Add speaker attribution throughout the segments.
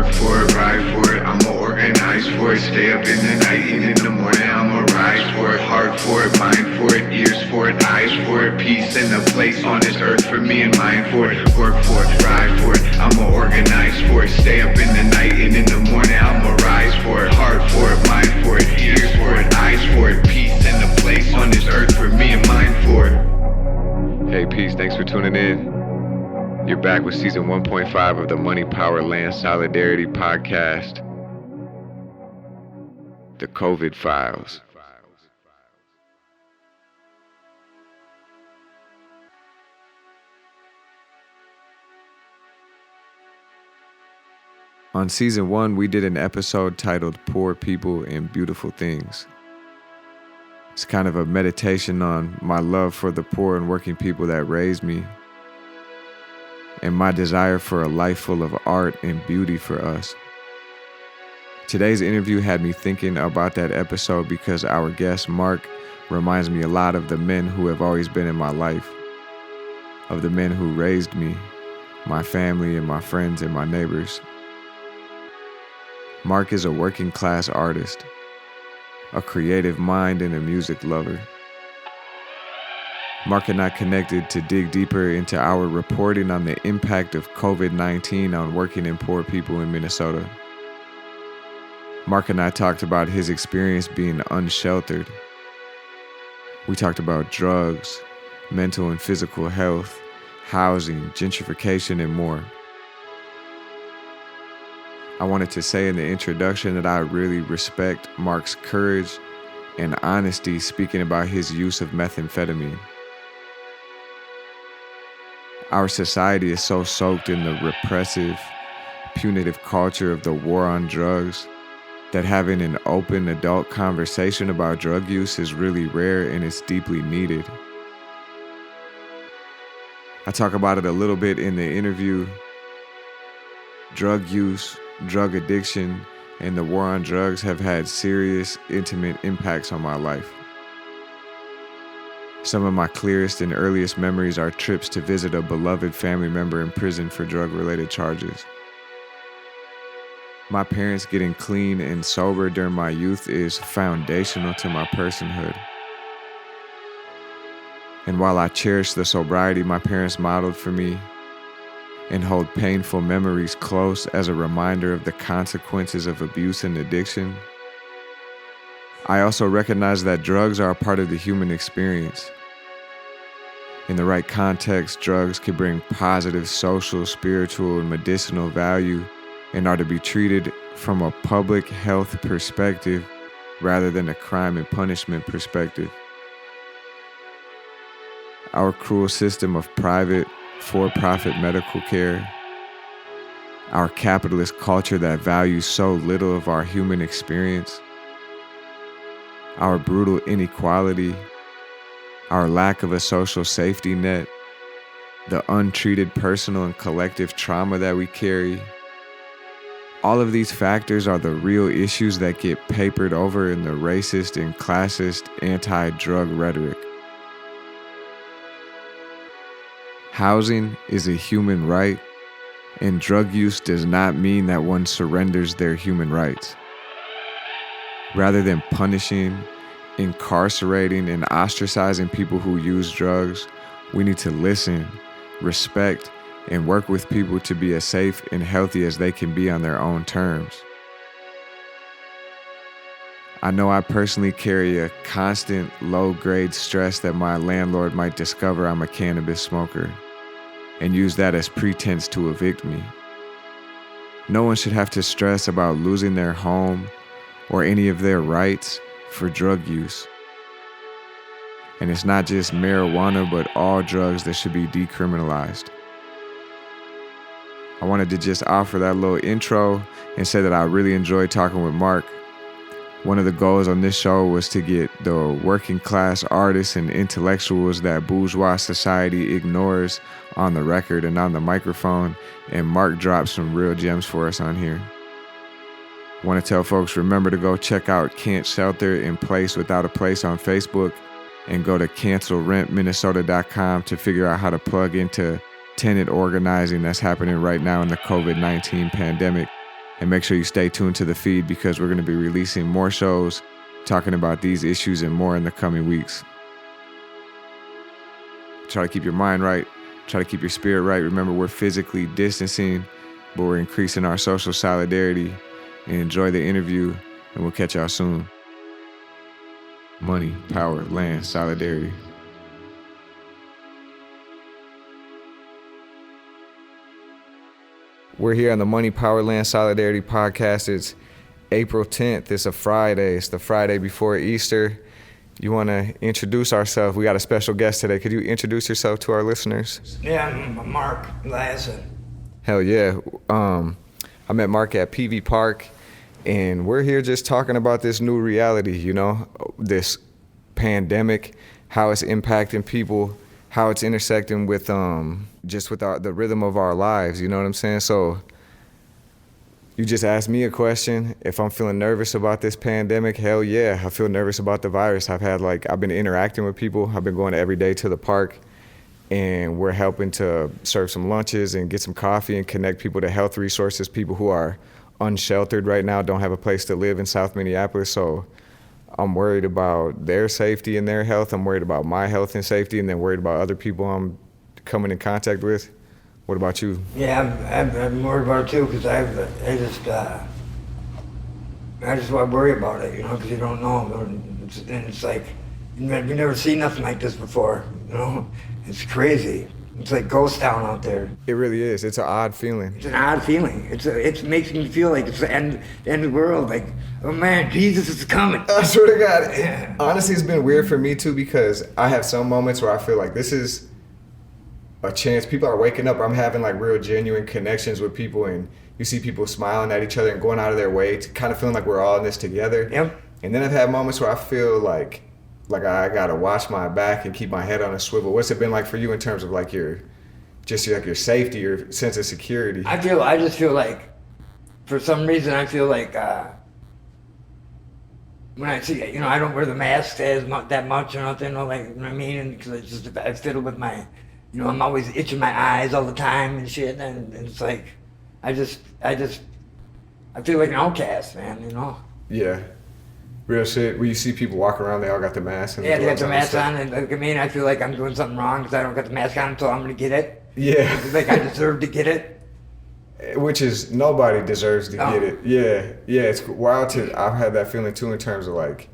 Speaker 1: Work for it, ride for it, I'ma organize for it. Stay up in the night and in the morning I'ma rise for it. Heart for it, mind for it, ears for it, eyes for it. Peace and a place on this earth for me and mine for it. Work for it, ride for it, I'ma organize for it. Stay up in the night and in the morning I'ma rise for it. Heart for it, mind for it, ears for it, eyes for it. Peace and a place on this earth for me and mine for it.
Speaker 2: Hey, peace, thanks for tuning in. You're back with season 1.5 of the Money, Power, Land, Solidarity podcast, the COVID Files. On season 1, we did an episode titled Poor People and Beautiful Things. It's kind of a meditation on my love for the poor and working people that raised me, and my desire for a life full of art and beauty for us. Today's interview had me thinking about that episode because our guest, Mark, reminds me a lot of the men who have always been in my life, of the men who raised me, my family and my friends and my neighbors. Mark is a working class artist, a creative mind and a music lover. Mark and I connected to dig deeper into our reporting on the impact of COVID-19 on working and poor people in Minnesota. Mark and I talked about his experience being unsheltered. We talked about drugs, mental and physical health, housing, gentrification, and more. I wanted to say in the introduction that I really respect Mark's courage and honesty speaking about his use of methamphetamine. Our society is so soaked in the repressive, punitive culture of the war on drugs that having an open adult conversation about drug use is really rare and it's deeply needed. I talk about it a little bit in the interview. Drug use, drug addiction, and the war on drugs have had serious, intimate impacts on my life. Some of my clearest and earliest memories are trips to visit a beloved family member in prison for drug-related charges. My parents getting clean and sober during my youth is foundational to my personhood. And while I cherish the sobriety my parents modeled for me and hold painful memories close as a reminder of the consequences of abuse and addiction, I also recognize that drugs are a part of the human experience. In the right context, drugs can bring positive social, spiritual, and medicinal value and are to be treated from a public health perspective rather than a crime and punishment perspective. Our cruel system of private, for-profit medical care, our capitalist culture that values so little of our human experience, our brutal inequality, our lack of a social safety net, the untreated personal and collective trauma that we carry. All of these factors are the real issues that get papered over in the racist and classist anti-drug rhetoric. Housing is a human right, and drug use does not mean that one surrenders their human rights. Rather than punishing, incarcerating, and ostracizing people who use drugs, we need to listen, respect, and work with people to be as safe and healthy as they can be on their own terms. I know I personally carry a constant low-grade stress that my landlord might discover I'm a cannabis smoker and use that as pretense to evict me. No one should have to stress about losing their home or any of their rights for drug use. And it's not just marijuana, but all drugs that should be decriminalized. I wanted to just offer that little intro and say that I really enjoyed talking with Mark. One of the goals on this show was to get the working class artists and intellectuals that bourgeois society ignores on the record and on the microphone, and Mark dropped some real gems for us on here. I want to tell folks, remember to go check out Can't Shelter in Place Without a Place on Facebook, and go to cancelrentminnesota.com to figure out how to plug into tenant organizing that's happening right now in the COVID-19 pandemic. And make sure you stay tuned to the feed because we're going to be releasing more shows talking about these issues and more in the coming weeks. Try to keep your mind right. Try to keep your spirit right. Remember, we're physically distancing, but we're increasing our social solidarity. And enjoy the interview, and we'll catch y'all soon. Money, power, land, solidarity. We're here on the Money, Power, Land, Solidarity podcast. It's April 10th. It's a Friday. It's the Friday before Easter. You want to introduce ourselves? We got a special guest today. Could you introduce yourself to our listeners?
Speaker 3: Yeah, I'm Mark Eliason.
Speaker 2: Hell yeah. I met Mark at PV Park, and we're here just talking about this new reality, you know, this pandemic, how it's impacting people, how it's intersecting with just with the rhythm of our lives, you know what I'm saying? So you just asked me a question. If I'm feeling nervous about this pandemic, hell yeah, I feel nervous about the virus. I've been interacting with people. I've been going every day to the park, and we're helping to serve some lunches and get some coffee and connect people to health resources, people who are unsheltered right now, don't have a place to live in South Minneapolis. So I'm worried about their safety and their health. I'm worried about my health and safety, and then worried about other people I'm coming in contact with. What about you?
Speaker 3: Yeah, I'm worried about it too, because I just want to worry about it, you know, because you don't know. And it's like, you've never seen nothing like this before, you know? It's crazy. It's like ghost town out there.
Speaker 2: It really is. It's an odd feeling.
Speaker 3: It's an odd feeling. It makes me feel like it's the end of the world. Like, oh man, Jesus is coming.
Speaker 2: I swear to God. Yeah. Honestly, it's been weird for me too, because I have some moments where I feel like this is a chance. People are waking up. I'm having like real genuine connections with people, and you see people smiling at each other and going out of their way to kind of feeling like we're all in this together.
Speaker 3: Yep.
Speaker 2: And then I've had moments where I feel like I gotta watch my back and keep my head on a swivel. What's it been like for you in terms of like your safety, your sense of security?
Speaker 3: I just feel like, for some reason, I feel like when I see, you know, I don't wear the mask that much or nothing, like, you know what I mean? Because I fiddle with my, you know, I'm always itching my eyes all the time and shit, and it's like, I feel like an outcast, man, you know?
Speaker 2: Yeah. Real shit. When you see people walk around, they all got the mask. And
Speaker 3: yeah, they got the mask on, and like, I mean, I feel like I'm doing something wrong because I don't got the mask on, so I'm gonna get it.
Speaker 2: Yeah.
Speaker 3: It's like I deserve to get it.
Speaker 2: Which is, nobody deserves to get it. Yeah, it's wild I've had that feeling too, in terms of like,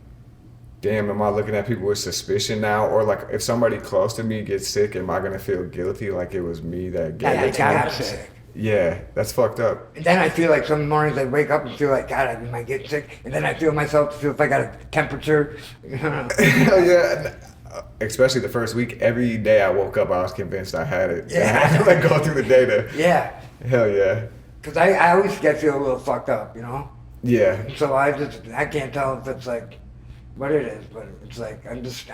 Speaker 2: damn, am I looking at people with suspicion now? Or like, if somebody close to me gets sick, am I gonna feel guilty like it was me that gave it to
Speaker 3: got
Speaker 2: them?
Speaker 3: sick.
Speaker 2: Yeah, that's fucked up.
Speaker 3: And then I feel like some mornings I wake up and feel like, God, am I getting sick? And then I feel if I got a temperature.
Speaker 2: Hell yeah. Especially the first week, every day I woke up, I was convinced I had it.
Speaker 3: Yeah.
Speaker 2: I had to like go through the data.
Speaker 3: Yeah.
Speaker 2: Hell yeah.
Speaker 3: Because I always feel a little fucked up, you know?
Speaker 2: Yeah.
Speaker 3: So I can't tell if it's like what it is, but it's like, I'm just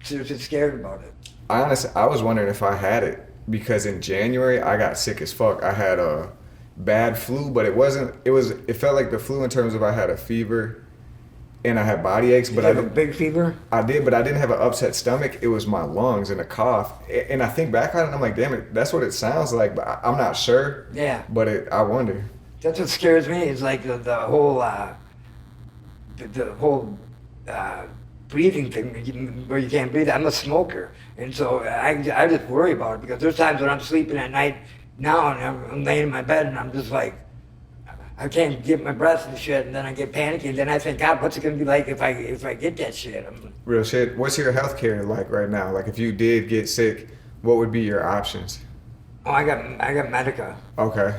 Speaker 3: seriously scared about it.
Speaker 2: I was wondering if I had it, because in January I got sick as fuck. I had a bad flu, but it felt like the flu in terms of I had a fever and I had body aches. But
Speaker 3: I have a big fever?
Speaker 2: I did, but I didn't have an upset stomach. It was my lungs and a cough. And I think back on it, and I'm like, damn it, that's what it sounds like, but I'm not sure.
Speaker 3: Yeah.
Speaker 2: But I wonder.
Speaker 3: That's what scares me, is like the whole breathing thing where you can't breathe. I'm a smoker, and so I just worry about it, because there's times when I'm sleeping at night now and I'm laying in my bed and I'm just like, I can't get my breath and shit, and then I get panicky, and then I think, God, what's it gonna be like if I get that shit?
Speaker 2: Real shit. What's your healthcare like right now? Like, if you did get sick, what would be your options?
Speaker 3: Oh, I got Medica.
Speaker 2: Okay.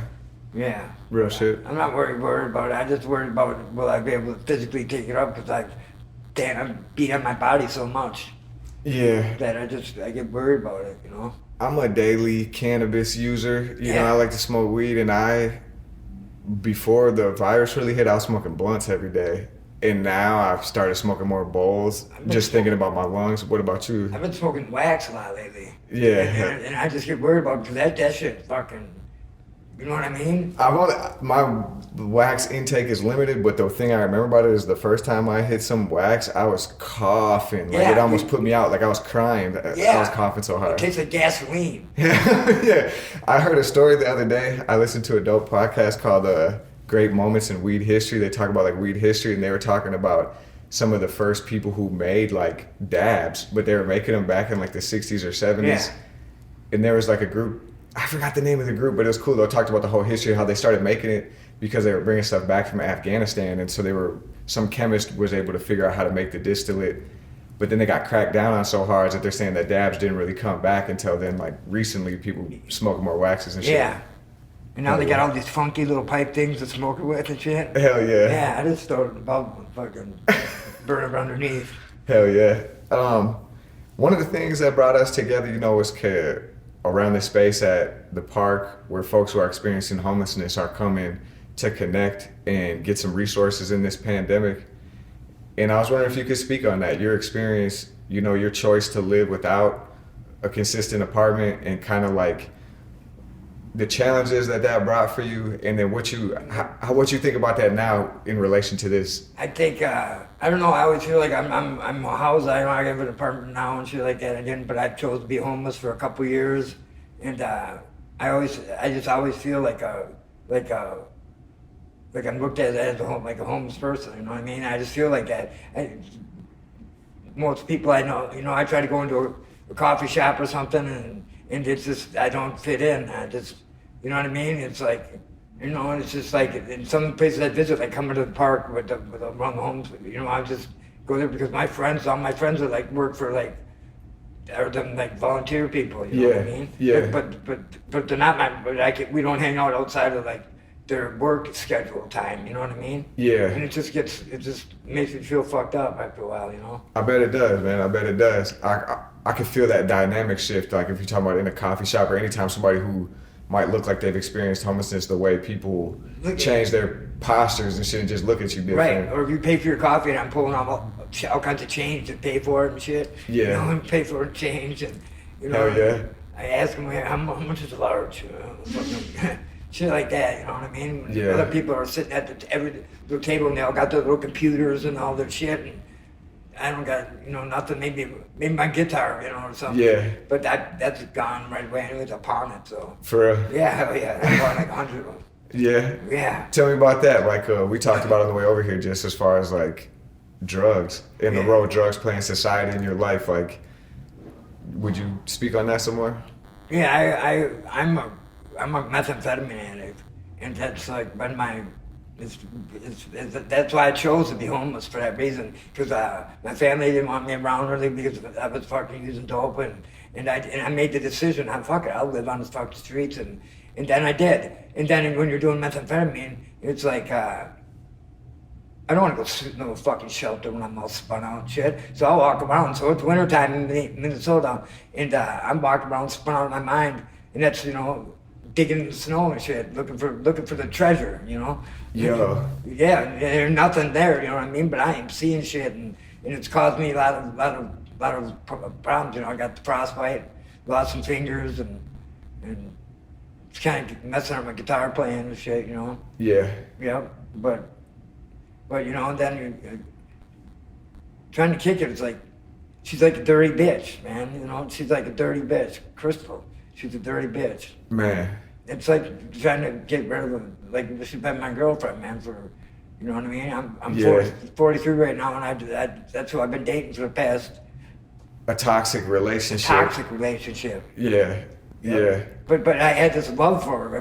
Speaker 3: Yeah.
Speaker 2: Real shit.
Speaker 3: I'm not worried about it. I just worried about, will I be able to physically take it up, because I beat up my body so much.
Speaker 2: Yeah.
Speaker 3: That I get worried about it, you know?
Speaker 2: I'm a daily cannabis user. You know, I like to smoke weed, and before the virus really hit, I was smoking blunts every day. And now I've started smoking more bowls, just thinking about my lungs. What about you?
Speaker 3: I've been smoking wax a lot lately.
Speaker 2: Yeah.
Speaker 3: And I just get worried about it, because that shit fucking, You know what I mean?
Speaker 2: My wax intake is limited, but the thing I remember about it is the first time I hit some wax, I was coughing. Like it almost put me out. Like I was crying. I was coughing so hard.
Speaker 3: It tastes like gasoline.
Speaker 2: Yeah. I heard a story the other day. I listened to a dope podcast called Great Moments in Weed History. They talk about like weed history, and they were talking about some of the first people who made like dabs, but they were making them back in like the 60s or 70s.
Speaker 3: Yeah.
Speaker 2: And there was like a group, I forgot the name of the group, but it was cool. They talked about the whole history of how they started making it because they were bringing stuff back from Afghanistan. And so some chemist was able to figure out how to make the distillate, but then they got cracked down on so hard that they're saying that dabs didn't really come back until then. Like recently people smoke more waxes and shit.
Speaker 3: Yeah. And now they got all these funky little pipe things to smoke it with and shit.
Speaker 2: Hell yeah.
Speaker 3: Yeah, I just thought about fucking burn it underneath.
Speaker 2: Hell yeah. One of the things that brought us together, was around the space at the park where folks who are experiencing homelessness are coming to connect and get some resources in this pandemic. And I was wondering if you could speak on that, your experience, your choice to live without a consistent apartment and kind of like the challenges that brought for you, and then what you think about that now in relation to this.
Speaker 3: I think I don't know. I always feel like I'm a house. I have an apartment now and shit like that. I didn't, but I chose to be homeless for a couple years, and I just always feel like I'm looked at as a homeless person. You know what I mean? I just feel like that. Most people I know, I try to go into a coffee shop or something, and it's just I don't fit in. You know what I mean? It's like, and it's just like in some places I visit, I come into the park around the homes. I just go there because all my friends are like work for like, are them like volunteer people. You know what I mean?
Speaker 2: Yeah.
Speaker 3: But they're not we don't hang out outside of like their work schedule time. You know what I mean?
Speaker 2: Yeah.
Speaker 3: And it just makes me feel fucked up after a while.
Speaker 2: I bet it does, man. I bet it does. I can feel that dynamic shift. Like if you're talking about in a coffee shop or anytime somebody who might look like they've experienced homelessness, the way people change their postures and shit and just look at you different.
Speaker 3: Right, or if you pay for your coffee and I'm pulling out all kinds of change to pay for it and shit.
Speaker 2: Yeah.
Speaker 3: And pay for it change and,
Speaker 2: Hell yeah.
Speaker 3: I ask them, how much is large? Shit like that, you know what I mean?
Speaker 2: Yeah.
Speaker 3: Other people are sitting at every little table and they all got their little computers and all their shit, and I don't got, nothing, maybe my guitar, or something.
Speaker 2: Yeah.
Speaker 3: But that's gone right away, and it's upon it, so.
Speaker 2: For real?
Speaker 3: Yeah, hell yeah. I bought like 100 of them.
Speaker 2: Yeah.
Speaker 3: Yeah.
Speaker 2: Tell me about that. Like we talked about on the way over here, just as far as like drugs and the role drugs play in society in your life. Like, would you speak on that some more?
Speaker 3: Yeah, I'm a methamphetamine addict, and that's like been that's why I chose to be homeless for that reason, because my family didn't want me around really because I was fucking using dope, and I made the decision, fuck it, I'll live on the fucking streets, and then I did. And then when you're doing methamphetamine, it's like I don't want to go sit in no fucking shelter when I'm all spun out and shit. So I'll walk around. So it's wintertime in Minnesota, and I'm walking around spun out of my mind, and that's digging in the snow and shit, looking for the treasure,
Speaker 2: Yeah.
Speaker 3: Yeah, there's nothing there, you know what I mean? But I am seeing shit, and it's caused me a lot of problems. I got the frostbite, lost some fingers, and it's kind of messing up my guitar playing and shit,
Speaker 2: Yeah.
Speaker 3: Yeah, but then you're trying to kick it. It's like she's like a dirty bitch, man. She's like a dirty bitch, Crystal. She's a dirty bitch.
Speaker 2: Man.
Speaker 3: It's like trying to get rid of them. Like she's been my girlfriend, man. You know what I mean? I'm 43 right now, and that's who I've been dating for the past.
Speaker 2: A toxic relationship. Yeah. Yeah.
Speaker 3: But I had this love for her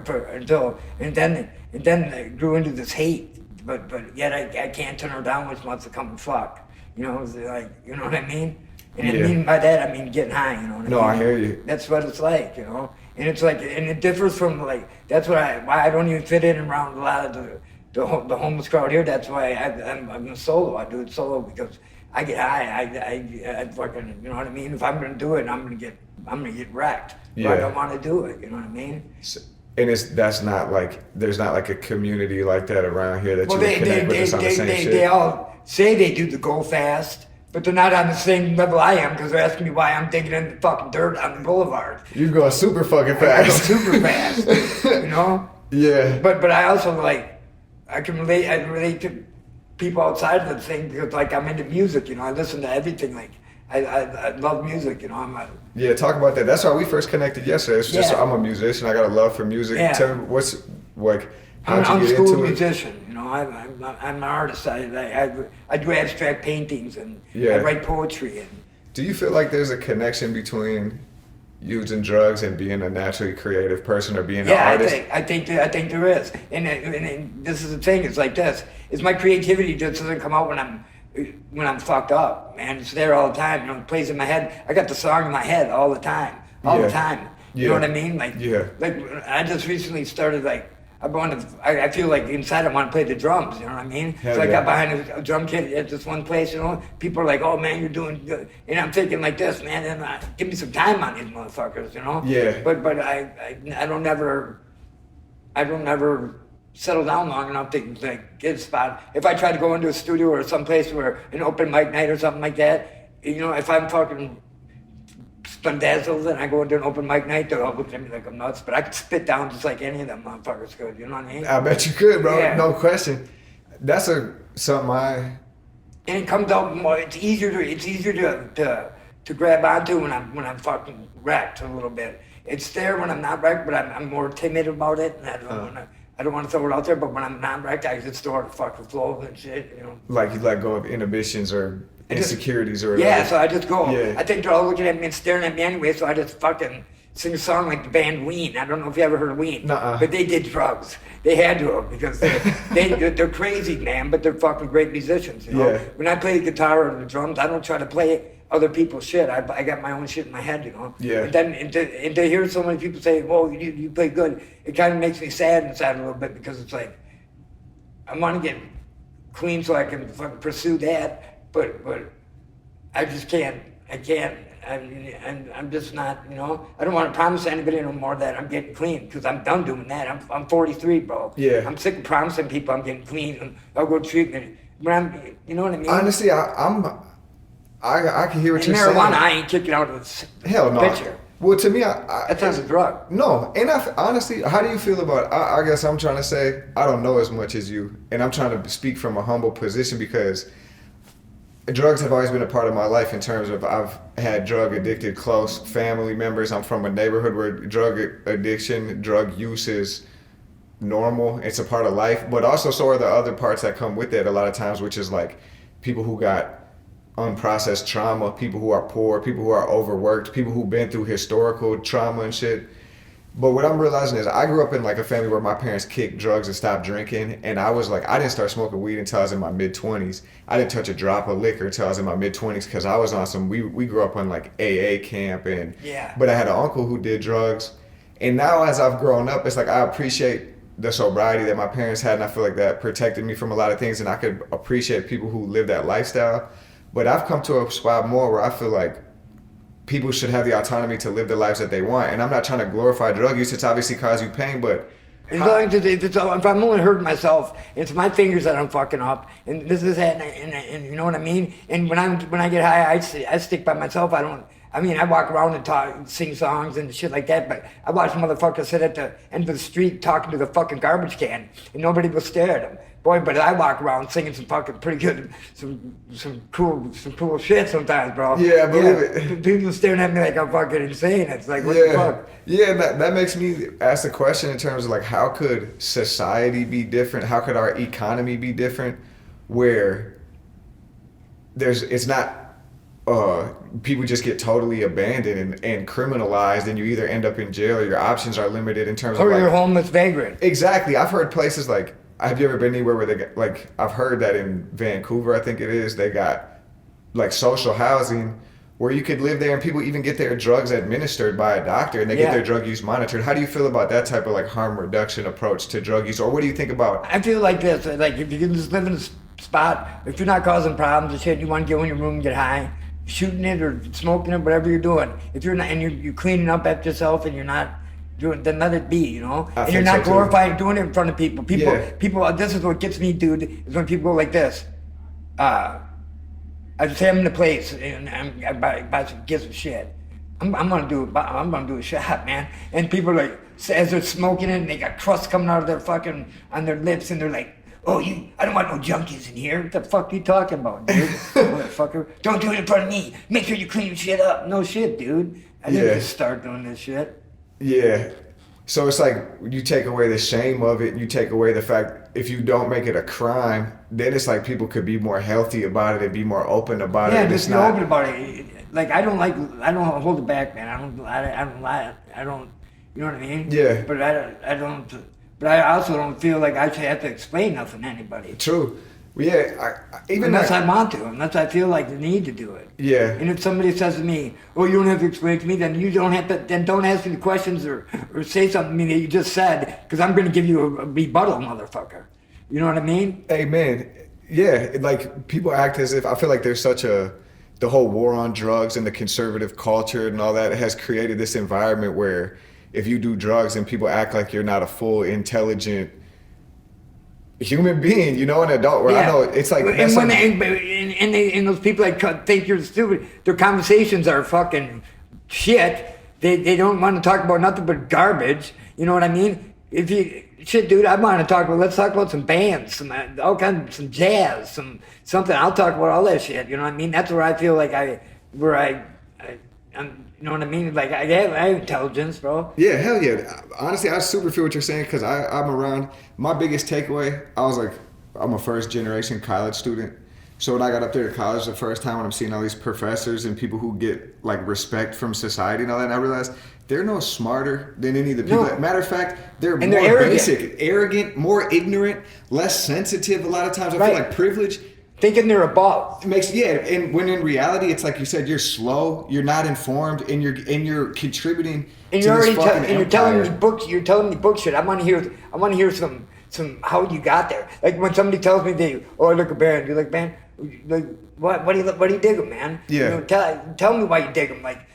Speaker 3: and then it grew into this hate. But yet I can't turn her down when she wants to come and fuck. It's like, you know what I mean? And I mean by that, I mean getting high, you know what I mean?
Speaker 2: No, I hear you.
Speaker 3: That's what it's like, And it's like, and it differs from like, that's why I don't even fit in around a lot of the homeless crowd here. That's why I'm a solo. I do it solo because I get high. I fucking, you know what I mean? If I'm gonna do it, I'm gonna get wrecked.
Speaker 2: Yeah.
Speaker 3: But I don't want to do it, you know what I mean?
Speaker 2: And there's not like a community like that around here that you would connect with us on the same shit.
Speaker 3: They all say they do the go fast, but they're not on the same level I am, because they're asking me why I'm digging in the fucking dirt on the boulevard.
Speaker 2: You go super fucking
Speaker 3: I
Speaker 2: fast.
Speaker 3: go super fast,
Speaker 2: Yeah.
Speaker 3: But I also like, I can relate to people outside of the thing because like I'm into music, you know, I listen to everything, like I love music, you know,
Speaker 2: Yeah, talk about that. That's why we first connected yesterday. It's just, I'm a musician, I got a love for music.
Speaker 3: Yeah.
Speaker 2: Tell me, what's, like,
Speaker 3: I'm
Speaker 2: how'd
Speaker 3: an
Speaker 2: you get
Speaker 3: unschooled
Speaker 2: into it?
Speaker 3: musician, you know, I'm an artist, I do abstract paintings and
Speaker 2: Yeah.
Speaker 3: I write poetry and.
Speaker 2: Do you feel like there's a connection between using drugs and being a naturally creative person or being an artist?
Speaker 3: I think there is, and this is the thing. It's like this: is my creativity just doesn't come out when I'm fucked up, man. It's there all the time. You know, it plays in my head. I got the song in my head all the time, the time. You know what I mean? Like, like I just recently started like. I feel like inside I want to play the drums, you know what I mean?
Speaker 2: Hell
Speaker 3: so I
Speaker 2: yeah.
Speaker 3: got behind a drum kit at this one place, you know? People are like, oh man, you're doing good. And I'm thinking like this, man, and give me some time on these motherfuckers, you know?
Speaker 2: Yeah.
Speaker 3: But I don't never settle down long enough to like get a spot. If I try to go into a studio or someplace where an open mic night or something like that, you know, if I'm fucking Spindazzled and I go into an open mic night, they'll all look at me like I'm nuts, but I could spit down just like any of them motherfuckers could, you know what I mean?
Speaker 2: I bet you could, bro.
Speaker 3: Yeah.
Speaker 2: No question. That's something
Speaker 3: And it comes out more, it's easier to grab onto when I'm fucking wrecked a little bit. It's there when I'm not wrecked, but I'm more timid about it, and I don't want to throw it out there, but when I'm not wrecked, I just throw it the fucking flow and shit, you know?
Speaker 2: like you let go of inhibitions or insecurities or
Speaker 3: Yeah,
Speaker 2: whatever.
Speaker 3: so I just go.
Speaker 2: Yeah.
Speaker 3: I think they're all looking at me and staring at me anyway, so I just fucking sing a song like the band Ween. I don't know if you ever heard of Ween,
Speaker 2: Nuh-uh.
Speaker 3: but they did drugs. They had to have because they're crazy, man, but they're fucking great musicians, you know?
Speaker 2: Yeah.
Speaker 3: When I play the guitar or the drums, I don't try to play other people's shit. I got my own shit in my head, you know?
Speaker 2: Yeah.
Speaker 3: And then and to hear so many people say, whoa, you play good, it kind of makes me sad inside a little bit because it's like, I want to get clean so I can fucking pursue that, but I just can't. I can't. I'm just not, you know. I don't want to promise anybody no more that I'm getting clean because I'm done doing that. I'm 43, bro.
Speaker 2: Yeah.
Speaker 3: I'm sick of promising people I'm getting clean and I'll go treatment. But you know what I mean?
Speaker 2: Honestly, I can hear what
Speaker 3: and
Speaker 2: you're
Speaker 3: marijuana,
Speaker 2: saying.
Speaker 3: I ain't kicking out of the
Speaker 2: Hell no.
Speaker 3: picture.
Speaker 2: Well, to me,
Speaker 3: That sounds a drug.
Speaker 2: No, and honestly, how do you feel about? I guess I'm trying to say I don't know as much as you, and I'm trying to speak from a humble position because drugs have always been a part of my life in terms of I've had drug addicted close family members. I'm from a neighborhood where drug addiction, drug use is normal. It's a part of life, but also so are the other parts that come with it a lot of times, which is like people who got unprocessed trauma, people who are poor, people who are overworked, people who've been through historical trauma and shit. But what I'm realizing is I grew up in like a family where my parents kicked drugs and stopped drinking, and I was like, I didn't start smoking weed until I was in my mid-20s. I didn't touch a drop of liquor until I was in my mid-20s because I was on some, we grew up on like AA camp, and
Speaker 3: Yeah.
Speaker 2: but I had an uncle who did drugs. And now as I've grown up, it's like I appreciate the sobriety that my parents had, and I feel like that protected me from a lot of things, and I could appreciate people who live that lifestyle. But I've come to a spot more where I feel like people should have the autonomy to live the lives that they want. And I'm not trying to glorify drug use. It's obviously cause you pain, but
Speaker 3: As long as if I'm only hurting myself, it's my fingers that I'm fucking up, and this is that, and you know what I mean. And when I get high, I stick by myself. I walk around and talk, sing songs and shit like that. But I watch motherfuckers sit at the end of the street talking to the fucking garbage can, and nobody will stare at them. Boy, but I walk around singing some fucking pretty good, some cool shit sometimes, bro.
Speaker 2: Yeah, I believe it.
Speaker 3: People staring at me like I'm fucking insane. It's like, what the fuck?
Speaker 2: Yeah, that makes me ask the question in terms of like, how could society be different? How could our economy be different where it's not people just get totally abandoned and criminalized, and you either end up in jail or your options are limited in terms of
Speaker 3: Or
Speaker 2: like,
Speaker 3: you're a homeless vagrant.
Speaker 2: Exactly. I've heard places like, have you ever been anywhere where they got, like, I've heard that in Vancouver, I think it is, they got like social housing where you could live there and people even get their drugs administered by a doctor and they get their drug use monitored. How do you feel about that type of like harm reduction approach to drug use? Or what do you think about?
Speaker 3: I feel like this, like if you can just live in a spot, if you're not causing problems and shit, you want to go in your room and get high, shooting it or smoking it, whatever you're doing. If you're not, and you're cleaning up after yourself and you're not doing, then let it be, you know? And you're not glorifying doing it in front of people. People, this is what gets me, dude, is when people go like this. I just say I'm in a place and I buy some, get some shit. I'm gonna do a shot, man. And people are like, as they're smoking it and they got crust coming out of their fucking, on their lips and they're like, oh, I don't want no junkies in here. What the fuck are you talking about, dude? Motherfucker. Don't do it in front of me. Make sure you clean your shit up. No shit, dude. I didn't just start doing this shit.
Speaker 2: Yeah. So it's like you take away the shame of it. You take away the fact if you don't make it a crime, then it's like people could be more healthy about it and be more open about it.
Speaker 3: Yeah, just be open about it. Like I don't hold it back, man. I don't lie. I don't. You know what I mean?
Speaker 2: Yeah.
Speaker 3: But I don't. But I also don't feel like I should have to explain nothing to anybody.
Speaker 2: True. Yeah,
Speaker 3: unless I want to, unless I feel like the need to do it.
Speaker 2: Yeah.
Speaker 3: And if somebody says to me, "Oh, you don't have to explain it to me," then you don't have to. Then don't ask me the questions or say something to me that you just said, because I'm going to give you a rebuttal, motherfucker. You know what I mean?
Speaker 2: Amen. Yeah, like people act as if I feel like there's such the whole war on drugs and the conservative culture and all that has created this environment where if you do drugs and people act like you're not a full intelligent human being, you know, an adult. Where I know it's like,
Speaker 3: and those people that think you're stupid, their conversations are fucking shit. They don't want to talk about nothing but garbage. You know what I mean? If you shit, dude, I want to talk about. Let's talk about some bands, some jazz, something. I'll talk about all that shit. You know what I mean? That's where I feel like I'm. You know what I mean? Like I have intelligence, bro.
Speaker 2: Yeah, hell yeah. Honestly, I super feel what you're saying because I'm around. My biggest takeaway, I was like, I'm a first generation college student. So when I got up there to college the first time, when I'm seeing all these professors and people who get like respect from society and all that, and I realized they're no smarter than any of the people. No. Matter of fact, they're more basic, arrogant, more ignorant, less sensitive. A lot of times, I feel like privilege.
Speaker 3: Thinking they're above.
Speaker 2: And when in reality, it's like you said, you're slow, you're not informed, and you're contributing.
Speaker 3: And you're already you're telling me books. You're telling me book shit. I want to hear some how you got there. Like when somebody tells me I look a band. You're like, man, like what do you dig them, man?
Speaker 2: Yeah.
Speaker 3: You know, tell me why you dig them. Like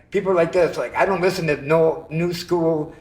Speaker 3: people like this. Like I don't listen to no new school.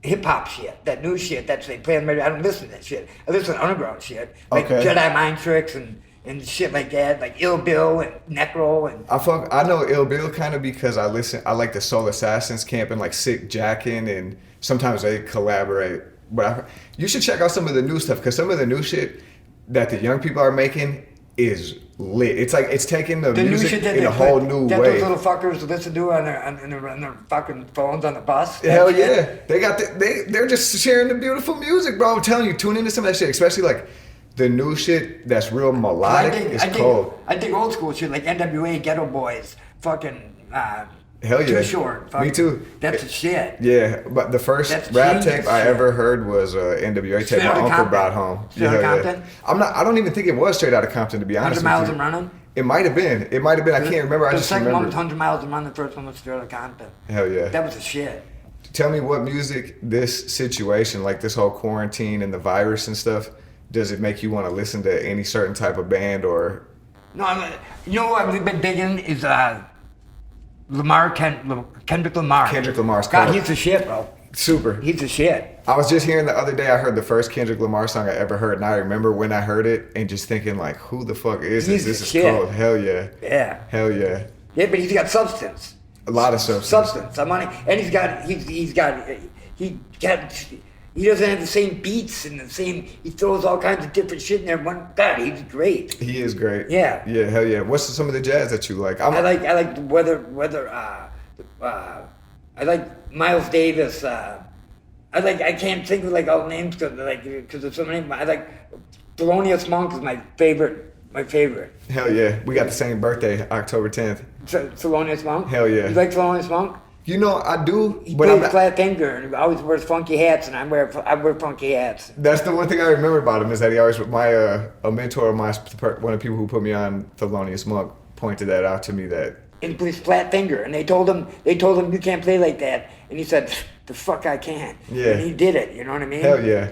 Speaker 3: Hip hop shit, that new shit that they play on the radio. I don't listen to that shit. I listen to underground shit, like Jedi Mind Tricks and shit like that, like Ill Bill and Necro and.
Speaker 2: I know Ill Bill kind of because I like the Soul Assassins camp and like Sick Jackin' and sometimes they collaborate. But you should check out some of the new stuff because some of the new shit that the young people are making is lit. It's like it's taking the music in a whole new way.
Speaker 3: Those little fuckers listen to on their fucking phones on the bus.
Speaker 2: Hell yeah, they're just sharing the beautiful music, bro. I'm telling you, tune into some of that shit, especially like the new shit that's real melodic. Cold.
Speaker 3: I think old school shit like NWA, Ghetto Boys, fucking.
Speaker 2: Hell yeah.
Speaker 3: Too Short.
Speaker 2: Me too.
Speaker 3: That's the shit.
Speaker 2: Yeah, but the first rap tape I ever heard was NWA tape my uncle brought home.
Speaker 3: Straight out of Compton?
Speaker 2: I don't even think it was straight out of Compton, to be honest
Speaker 3: 100
Speaker 2: with you.
Speaker 3: Miles and Running?
Speaker 2: It might have been. I can't remember. I just remember.
Speaker 3: The second one was 100 Miles and Running. The first one was Straight out of Compton.
Speaker 2: Hell yeah.
Speaker 3: That was the shit.
Speaker 2: Tell me what music, this situation, like this whole quarantine and the virus and stuff, does it make you want to listen to any certain type of band or?
Speaker 3: No, you know what we've been digging is Kendrick Lamar.
Speaker 2: Kendrick Lamar's cool.
Speaker 3: God, he's the shit, bro.
Speaker 2: Super.
Speaker 3: He's the shit.
Speaker 2: I was just hearing the other day, I heard the first Kendrick Lamar song I ever heard, and I remember when I heard it and just thinking like, who the fuck is this? This is cool. Hell yeah.
Speaker 3: Yeah.
Speaker 2: Hell yeah.
Speaker 3: Yeah, but he's got substance.
Speaker 2: A lot of substance.
Speaker 3: And he doesn't have the same beats and he throws all kinds of different shit in there. God, he's great.
Speaker 2: He is great.
Speaker 3: Yeah.
Speaker 2: Yeah, hell yeah. What's some of the jazz that you like?
Speaker 3: I like I like Miles Davis. I can't think of like all the names because there's so many. I like Thelonious Monk is my favorite.
Speaker 2: Hell yeah. We got the same birthday, October 10th.
Speaker 3: Thelonious Monk?
Speaker 2: Hell yeah.
Speaker 3: You like Thelonious Monk?
Speaker 2: You know, I do.
Speaker 3: He plays flat finger and he always wears funky hats, and I wear funky hats.
Speaker 2: That's the one thing I remember about him is that he always, a mentor of mine, one of the people who put me on Thelonious Monk, pointed that out to me that.
Speaker 3: And he plays flat finger, and they told him you can't play like that, and he said, the fuck I can.
Speaker 2: Yeah.
Speaker 3: And he did it. You know what I mean?
Speaker 2: Hell yeah.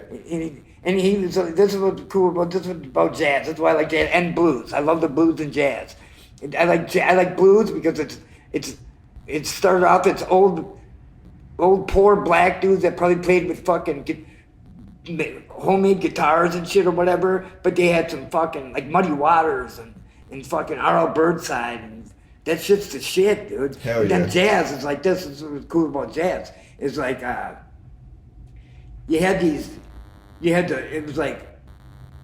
Speaker 3: And he was. This is what's cool about this is about jazz. That's why I like jazz and blues. I love the blues and jazz. I like blues because it started off it's old poor black dudes that probably played with fucking homemade guitars and shit or whatever, but they had some fucking like Muddy Waters and fucking R.L. Burnside and That shit's the shit, dude.
Speaker 2: Hell
Speaker 3: and then
Speaker 2: yeah.
Speaker 3: jazz is like this. Is what's cool about jazz. It's like it was like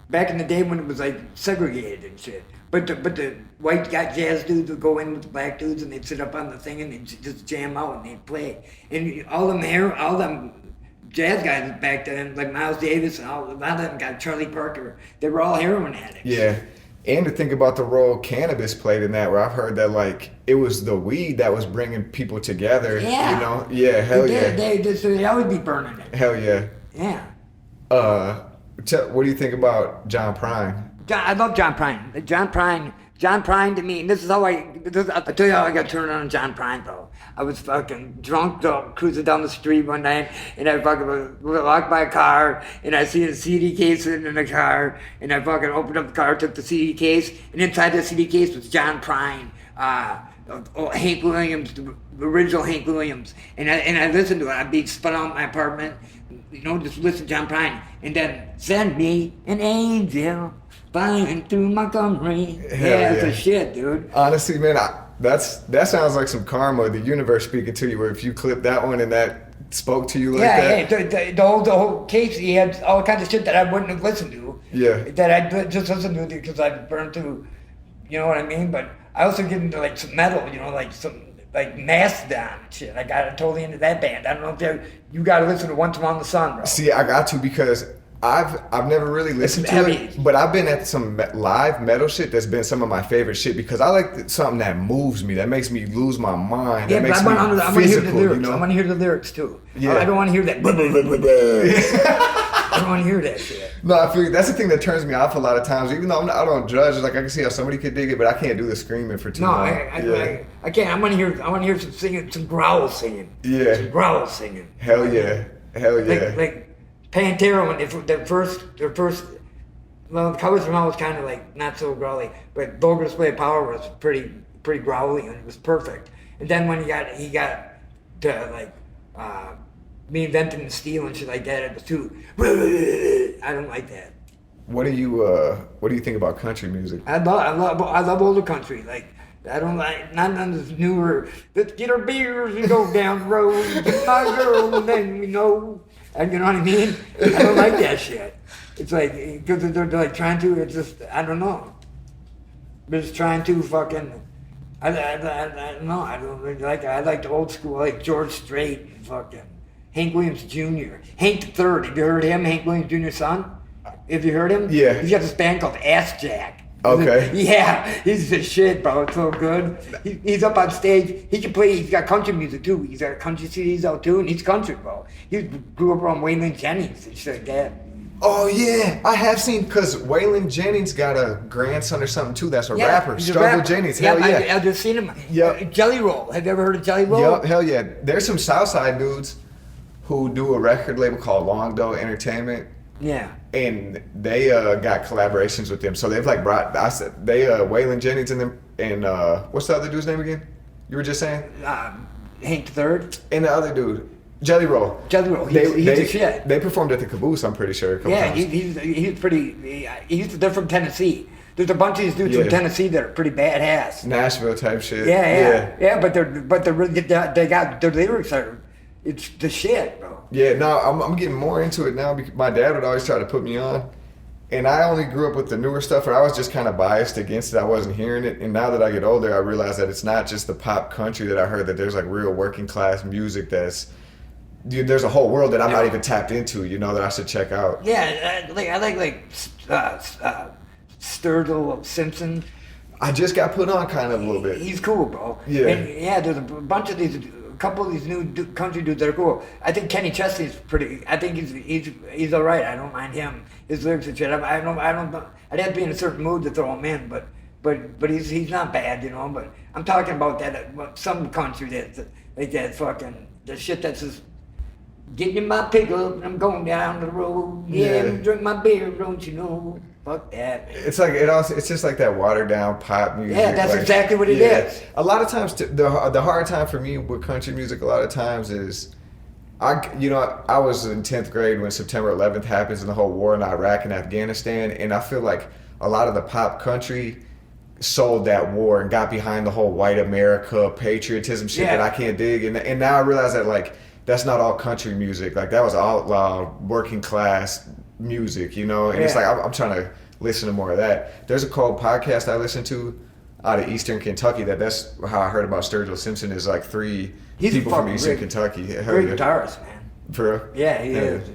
Speaker 3: back in the day when it was like segregated and shit. But the white jazz dudes would go in with the black dudes and they'd sit up on the thing and they'd just jam out and they'd play. And all them jazz guys back then, like Miles Davis and a lot of them got Charlie Parker, they were all heroin addicts.
Speaker 2: Yeah. And to think about the role cannabis played in that, where I've heard that like it was the weed that was bringing people together.
Speaker 3: Yeah.
Speaker 2: You know? Yeah, hell yeah.
Speaker 3: They always be burning it.
Speaker 2: Hell yeah.
Speaker 3: Yeah.
Speaker 2: What do you think about John Prine?
Speaker 3: I love John Prine. John Prine to me, and this is how I'll tell you how I got turned on John Prine, bro. I was fucking drunk, cruising down the street one night, and I fucking locked my car, and I see a CD case sitting in the car, and I fucking opened up the car, took the CD case, and inside the CD case was John Prine, Hank Williams, the original Hank Williams, and I listened to it. I'd be spun out in my apartment, just listen to John Prine, and then send me an angel flying through Montgomery. Yeah, it's a shit, dude.
Speaker 2: Honestly, man, that sounds like some karma, the universe speaking to you, where if you clip that one and that spoke to you like that.
Speaker 3: Yeah, the whole case, he had all kinds of shit that I wouldn't have listened to.
Speaker 2: Yeah.
Speaker 3: That I just listened to because I burned through, you know what I mean? But I also get into like some metal, like some like Mastodon shit. I got totally into that band. I don't know if you got to listen to Once Upon the Sun, bro.
Speaker 2: See, I got to because I've never really listened to it, but I've been at some live metal shit that's been some of my favorite shit because I like something that moves me, that makes me lose my mind, that makes me physical, you know?
Speaker 3: I want to hear the lyrics too.
Speaker 2: Yeah.
Speaker 3: I don't want to hear that. I don't want to hear that shit.
Speaker 2: No, I feel that's the thing that turns me off a lot of times. Even though I don't judge, like I can see how somebody could dig it, but I can't do the screaming for too long.
Speaker 3: I can't. I want to hear some singing, some growl singing.
Speaker 2: Yeah.
Speaker 3: Some growl singing.
Speaker 2: Hell yeah.
Speaker 3: Like Pantera, when their first, well, the Colors from Hell was kind of like not so growly, but Vulgar Display of Power was pretty growly and it was perfect. And then when he got to like me inventing and steel and shit like that, it was too. I don't like that.
Speaker 2: What do you think about country music?
Speaker 3: I love older country. Like I don't like none of this newer. Let's get our beers and go down the road. Get my girl and then we know. And you know what I mean? I don't like that shit. It's like, because they're like trying to, it's just, I don't know. They're just trying to fucking, I don't know, I don't really like it. I like the old school, like George Strait and fucking Hank Williams Jr. Hank III, have you heard him? Hank Williams Jr.'s son? Have you heard him?
Speaker 2: Yeah.
Speaker 3: He's got this band called Ass Jack.
Speaker 2: Okay.
Speaker 3: Yeah, he's the shit, bro. It's so good. He's up on stage. He can play. He's got country music too. He's got country CDs out too, and he's country, bro. He grew up around Waylon Jennings and shit like that.
Speaker 2: Oh yeah, I have seen because Waylon Jennings got a grandson or something too. That's a rapper.
Speaker 3: He's a
Speaker 2: Struggle
Speaker 3: rapper.
Speaker 2: Jennings. Hell yeah.
Speaker 3: I've just seen him.
Speaker 2: Yep.
Speaker 3: Jelly Roll. Have you ever heard of Jelly Roll?
Speaker 2: Yep. Hell yeah. There's some Southside dudes who do a record label called Long Doe Entertainment.
Speaker 3: Yeah.
Speaker 2: And they got collaborations with them. So they've like Waylon Jennings and them and what's the other dude's name again? You were just saying?
Speaker 3: Hank III.
Speaker 2: And the other dude, Jelly Roll.
Speaker 3: Jelly Roll. He's the shit.
Speaker 2: They performed at the Caboose, I'm pretty sure. A couple times.
Speaker 3: He's pretty. They're from Tennessee. There's a bunch of these dudes from Tennessee that are pretty badass.
Speaker 2: Nashville type shit.
Speaker 3: Yeah. But their lyrics are. It's the shit, bro.
Speaker 2: Yeah, no, I'm getting more into it now because my dad would always try to put me on. And I only grew up with the newer stuff and I was just kind of biased against it. I wasn't hearing it. And now that I get older, I realize that it's not just the pop country that I heard, that there's like real working class music there's a whole world that I'm not even tapped into, that I should check out.
Speaker 3: Yeah, I like Sturgill Simpson.
Speaker 2: I just got put on kind of a little bit.
Speaker 3: He's cool, bro.
Speaker 2: Yeah.
Speaker 3: And there's a bunch of these. A couple of these new country dudes that are cool. I think Kenny Chesney's pretty. I think he's all right. I don't mind him. His lyrics and shit. I don't. I'd have to be in a certain mood to throw him in, but he's not bad, But I'm talking about that some country that's like that fucking the shit that's just getting in my pickup and I'm going down the road. Yeah, drink my beer, don't you know? Fuck that, man.
Speaker 2: It's like it's just like that watered down pop music.
Speaker 3: Yeah, that's exactly what it is.
Speaker 2: A lot of times, the hard time for me with country music, a lot of times is, I was in 10th grade when September 11th happens and the whole war in Iraq and Afghanistan, and I feel like a lot of the pop country sold that war and got behind the whole white America patriotism shit
Speaker 3: Yeah.
Speaker 2: that I can't dig. And now I realize that like that's not all country music. Like that was outlaw working class music, you know. And it's like
Speaker 3: Yeah.
Speaker 2: I'm trying to listen to more of that. There's a cool podcast I listen to out of Eastern Kentucky. That's how I heard about Sturgill Simpson. Is like three
Speaker 3: He's a
Speaker 2: people from
Speaker 3: fucking
Speaker 2: Eastern
Speaker 3: great-
Speaker 2: Kentucky. Hell
Speaker 3: Great
Speaker 2: yeah.
Speaker 3: guitarist, man.
Speaker 2: For real?
Speaker 3: Yeah, he is.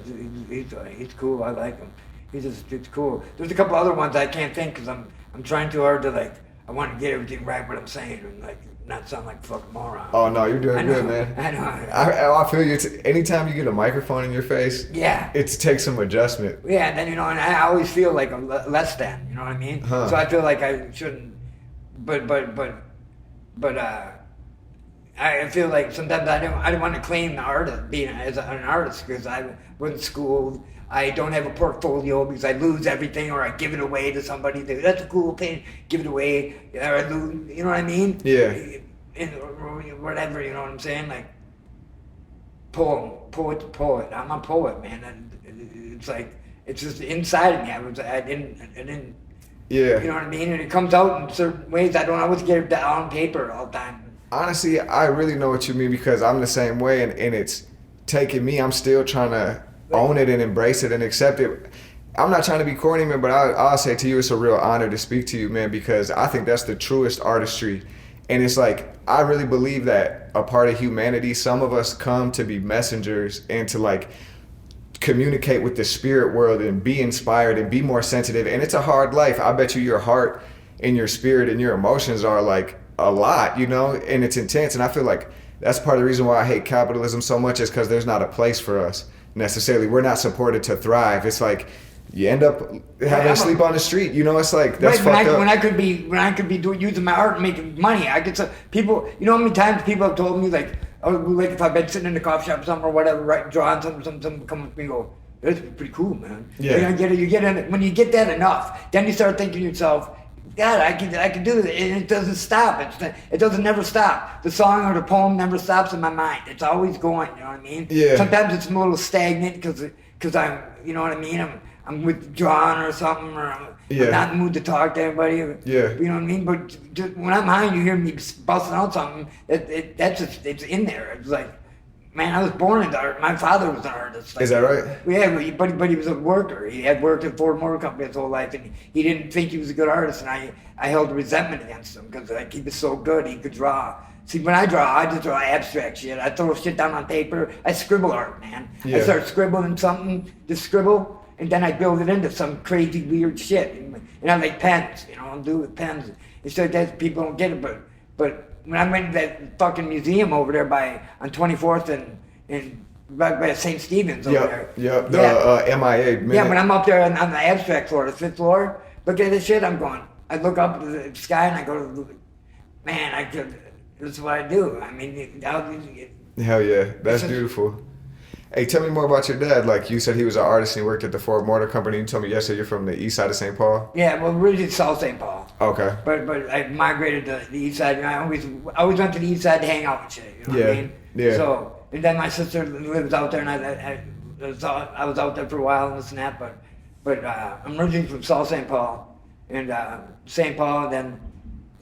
Speaker 3: He's cool. I like him. It's cool. There's a couple other ones I can't think because I'm trying too hard to like. I want to get everything right what I'm saying and like not sound like a fucking moron.
Speaker 2: Oh no, you're doing
Speaker 3: I know,
Speaker 2: good, man.
Speaker 3: I know.
Speaker 2: I feel you. Anytime you get a microphone in your face,
Speaker 3: Yeah.
Speaker 2: it takes some adjustment.
Speaker 3: Yeah, and then and I always feel like I'm less than. You know what I mean?
Speaker 2: Huh.
Speaker 3: So I feel like I shouldn't. But I feel like sometimes I don't want to claim the artist being as an artist because I wasn't schooled. I don't have a portfolio because I lose everything or I give it away to somebody. That's a cool thing. Give it away or I lose. You know what I mean?
Speaker 2: Yeah.
Speaker 3: Or whatever. You know what I'm saying? Like poet to poet. I'm a poet, man. And it's like it's just inside of me. I didn't.
Speaker 2: Yeah.
Speaker 3: You know what I mean? And it comes out in certain ways. I don't always get it down on paper all the time.
Speaker 2: Honestly, I really know what you mean because I'm the same way, and it's taking me. I'm still trying to own it and embrace it and accept it. I'm not trying to be corny, man, but I'll say to you, it's a real honor to speak to you, man, because I think that's the truest artistry. And it's like, I really believe that a part of humanity, some of us come to be messengers and to like communicate with the spirit world and be inspired and be more sensitive. And it's a hard life. I bet you your heart and your spirit and your emotions are like a lot, you know, and it's intense. And I feel like that's part of the reason why I hate capitalism so much is because there's not a place for us necessarily. We're not supported to thrive. It's like you end up having to sleep on the street. You know, it's like that's
Speaker 3: Right,
Speaker 2: fucked up.
Speaker 3: when I could be using my art and making money, I could. People, you know how many times people have told me like, oh, like if I've been sitting in the coffee shop or something or whatever, right, drawing something come up to me and go, that's pretty cool, man.
Speaker 2: Yeah.
Speaker 3: You get in, when you get that enough, then you start thinking to yourself, God, I can do this, and it doesn't stop. It doesn't never stop. The song or the poem never stops in my mind. It's always going. You know what I mean?
Speaker 2: Yeah.
Speaker 3: Sometimes it's a little stagnant because I'm, you know what I mean? I'm withdrawn or something, or I'm not in the mood to talk to anybody.
Speaker 2: Yeah.
Speaker 3: You know what I mean? But just, when I'm high and you hear me busting out something, it's in there. It's like, man, I was born into art. My father was an artist. Like,
Speaker 2: Is that right?
Speaker 3: Yeah, but he was a worker. He had worked at Ford Motor Company his whole life, and he didn't think he was a good artist. And I held resentment against him because like he was so good, he could draw. See, when I just draw abstract shit. I throw shit down on paper. I scribble art, man.
Speaker 2: Yeah.
Speaker 3: I start scribbling something, just scribble, and then I build it into some crazy weird shit. And I like pens, you know, I'll do it with pens. It's like that people don't get it, but when I went to that fucking museum over there on 24th and right by St. Stephen's over there.
Speaker 2: Yeah, the MIA.
Speaker 3: Yeah, when I'm up there on the abstract floor, the 5th floor, look at this shit, I look up at the sky and I go, man, this is what I do. I mean,
Speaker 2: Hell yeah, that's
Speaker 3: just-
Speaker 2: beautiful. Hey, tell me more about your dad. Like you said, he was an artist and he worked at the Ford Motor Company. You told me yesterday you're from the east side of St. Paul.
Speaker 3: yeah, well, originally South St. Paul.
Speaker 2: Okay.
Speaker 3: But I migrated to the east side. And I always went to the east side to hang out and shit. You know what I mean?
Speaker 2: Yeah.
Speaker 3: So and then my sister lives out there, and I was out there for a while and this and that. But I'm originally from South St. Paul, and St. Paul. And then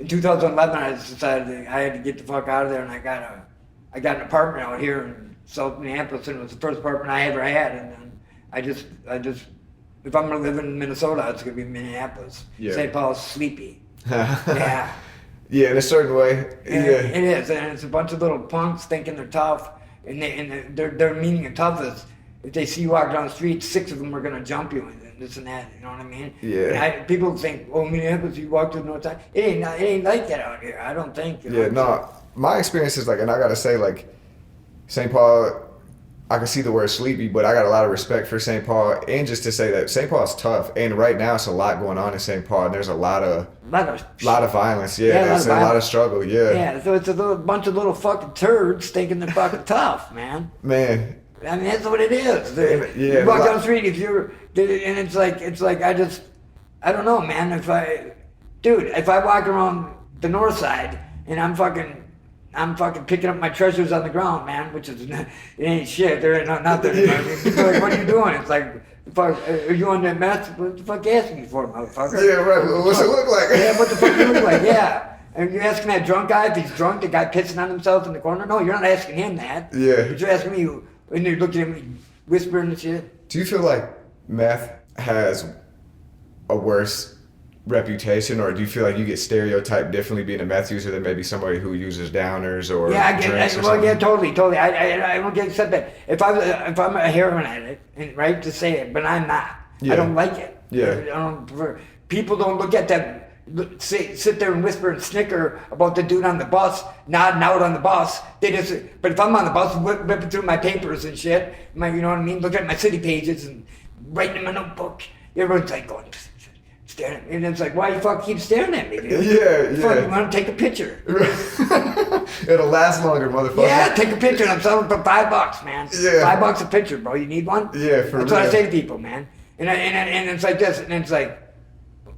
Speaker 3: in 2011, I decided I had to get the fuck out of there, and I got an apartment out here in South Minneapolis, and it was the first apartment I ever had. And then I just if I'm gonna live in Minnesota, it's gonna be Minneapolis.
Speaker 2: Yeah.
Speaker 3: St. Paul's sleepy. Yeah.
Speaker 2: Yeah, in a certain way.
Speaker 3: And
Speaker 2: Yeah.
Speaker 3: It is, and it's a bunch of little punks thinking they're tough, and their meaning of tough is if they see you walk down the street, 6 of them are gonna jump you and this and that. You know what I mean?
Speaker 2: Yeah.
Speaker 3: And people think, oh, Minneapolis, you walk to the north side. It ain't like that out here. I don't think. You know?
Speaker 2: Yeah, no, my experience is like, and I gotta say, like, St. Paul, I can see the word sleepy, but I got a lot of respect for St. Paul, and just to say that St. Paul's tough, and right now it's a lot going on in St. Paul, and there's a lot of violence, yeah,
Speaker 3: Yeah,
Speaker 2: it's a lot of struggle, yeah.
Speaker 3: Yeah, so it's a bunch of little fucking turds thinking they're fucking tough, man.
Speaker 2: Man,
Speaker 3: I mean, that's what it is.
Speaker 2: Yeah,
Speaker 3: You walk down the street, and it's like I don't know, man. If I walk around the north side and I'm I'm fucking picking up my treasures on the ground, man, which is, it ain't shit. There ain't nothing. You know what I mean? People are like, what are you doing? It's like, fuck, are you on that meth? What the fuck you asking me for, motherfucker?
Speaker 2: Yeah, right. What's it look like?
Speaker 3: Yeah, what the fuck do you look like? Yeah. And you're asking that drunk guy if he's drunk, the guy pissing on himself in the corner? No, you're not asking him that.
Speaker 2: Yeah.
Speaker 3: But you're asking me, and you're looking at me whispering and shit.
Speaker 2: Do you feel like meth has a worse reputation, or do you feel like you get stereotyped differently being a meth user than maybe somebody who uses downers or drinks or something?
Speaker 3: Yeah, totally. I don't get accept that. If I'm a heroin addict, and right to say it, but I'm not.
Speaker 2: Yeah.
Speaker 3: I don't like it.
Speaker 2: Yeah.
Speaker 3: I don't prefer. People don't look at that. Sit there and whisper and snicker about the dude on the bus nodding out on the bus. They just. But if I'm on the bus whipping through my papers and shit, you know what I mean, looking at my city pages and writing in my notebook, everyone's like going. Staring, and it's like, why you fuck keep staring at me, dude?
Speaker 2: Yeah.
Speaker 3: Fuck, you want to take a picture?
Speaker 2: It'll last longer, motherfucker.
Speaker 3: Yeah, take a picture. And I'm selling for $5, man.
Speaker 2: Yeah.
Speaker 3: $5 a picture, bro. You need one?
Speaker 2: Yeah, for
Speaker 3: That's
Speaker 2: real.
Speaker 3: what I say to people, man. And it's like this, and it's like,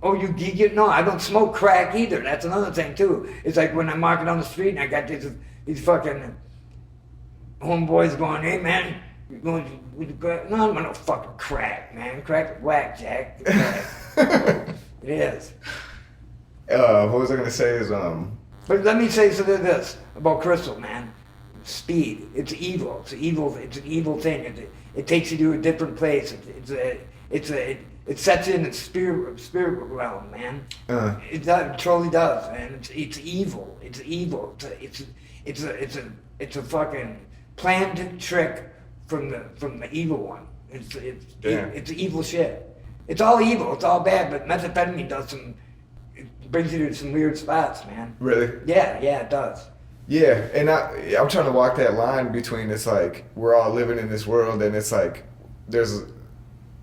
Speaker 3: oh, you geek? No, I don't smoke crack either. That's another thing too. It's like when I'm walking down the street and I got these fucking homeboys going, hey man, you going with the crack? No, I'm no fucking crack, man. Crack is whack, Jack. It is.
Speaker 2: What was I gonna say is
Speaker 3: But let me say something this about crystal, man. Speed. It's evil. It's an evil thing. It takes you to a different place. It sets in the spirit realm, man. It totally does, man. It's evil. It's evil. It's a fucking planned trick from the evil one. It's evil shit. It's all evil. It's all bad. But methamphetamine does it brings you to some weird spots, man.
Speaker 2: really.
Speaker 3: Yeah, it does.
Speaker 2: Yeah, and I'm trying to walk that line between it's like we're all living in this world, and it's like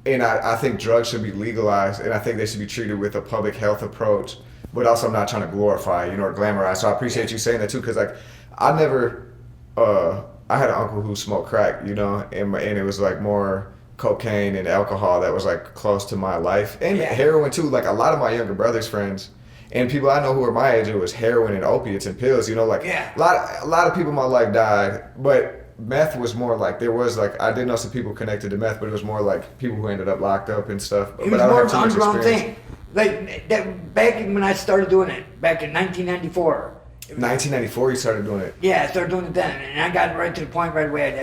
Speaker 2: I think drugs should be legalized, and I think they should be treated with a public health approach, but also I'm not trying to glorify, or glamorize. So I appreciate you saying that too, because like I had an uncle who smoked crack, and it was like more cocaine and alcohol that was like close to my life, and heroin too. Like a lot of my younger brother's friends and people I know who are my age, it was heroin and opiates and pills. A lot of people in my life died, but meth was more like I did know some people connected to meth, but it was more like people who ended up locked up and stuff.
Speaker 3: It was more of an underground thing. Like that back when I started doing it, back in 1994.
Speaker 2: 1994, you started doing it.
Speaker 3: Yeah, I started doing it then, and I got right to the point right away.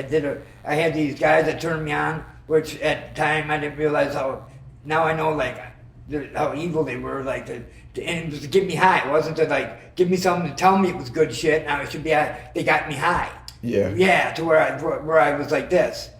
Speaker 3: I had these guys that turned me on, which at the time I didn't realize how. Now I know like how evil they were. Like and it was to get me high. It wasn't to like give me something to tell me it was good shit. Now it should be they got me high.
Speaker 2: Yeah.
Speaker 3: Yeah, to where I was like this.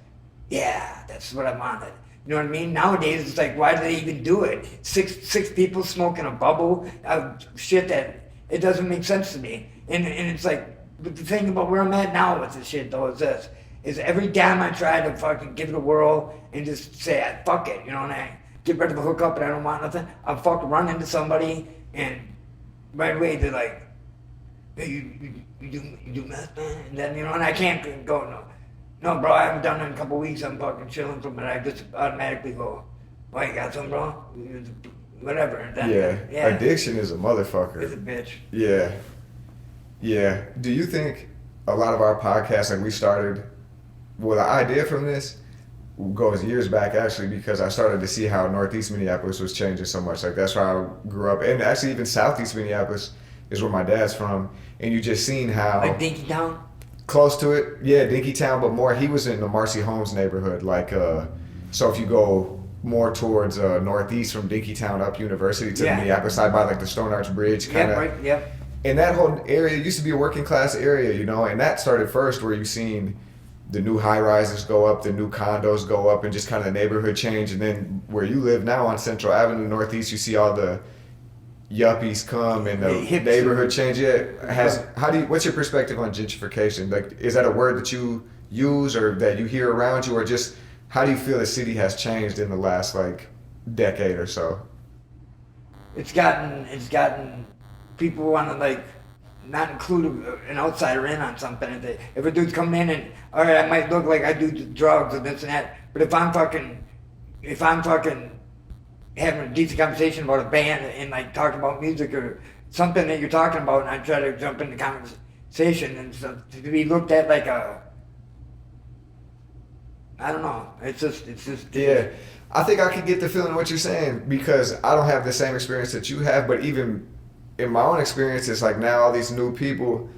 Speaker 3: Yeah, that's what I wanted. You know what I mean? Nowadays it's like, why do they even do it? Six people smoking a bubble of shit that it doesn't make sense to me. And it's like, but the thing about where I'm at now with this shit though is every time I try to fucking give it a whirl and just say, fuck it, and I get rid of the hookup and I don't want nothing, I'll fucking run into somebody and right away they're like, hey, you do meth, man? And then, and I can't go, no, bro, I haven't done it in a couple weeks, I'm fucking chilling from it. I just automatically go, why, you got something, bro? Whatever. And then,
Speaker 2: yeah, addiction is a motherfucker.
Speaker 3: It's a bitch.
Speaker 2: Yeah. Do you think a lot of our podcasts, like we started, the idea from this goes years back actually, because I started to see how Northeast Minneapolis was changing so much. Like that's where I grew up. And actually even Southeast Minneapolis is where my dad's from. And you just seen how...
Speaker 3: Like Dinkytown?
Speaker 2: Close to it. Yeah, Dinkytown, but more, he was in the Marcy Holmes neighborhood. Like, so if you go more towards northeast from Dinkytown up University to the Minneapolis side by like the Stone Arch Bridge kind of.
Speaker 3: Yeah, right, yep.
Speaker 2: And that whole area used to be a working class area, and that started first where you seen the new high rises go up, the new condos go up, and just kind of the neighborhood change. And then where you live now on Central Avenue Northeast, you see all the yuppies come and the neighborhood change. What's your perspective on gentrification? Like, is that a word that you use or that you hear around you, or just how do you feel the city has changed in the last like decade or so?
Speaker 3: It's gotten people want to like not include an outsider in on something. If a dude's coming in and all right, I might look like I do drugs and this and that, but if I'm fucking having a decent conversation about a band and like talking about music or something that you're talking about, and I try to jump in the conversation sensation and stuff to be looked at like a. I don't know. It's just.
Speaker 2: Yeah. I think I can get the feeling of what you're saying because I don't have the same experience that you have, but even in my own experience, it's like now all these new people,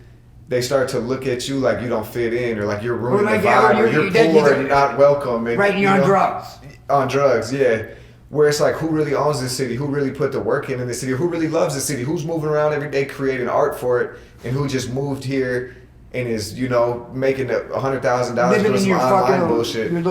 Speaker 2: they start to look at you like you don't fit in or like you're ruining
Speaker 3: like,
Speaker 2: the vibe or you're poor and not welcome. And,
Speaker 3: right, you're on drugs.
Speaker 2: On drugs, yeah. Where it's like, who really owns this city? Who really put the work in the city? Who really loves the city? Who's moving around every day creating art for it? And who just moved here and is, making $100,000 doing some online bullshit?
Speaker 3: Your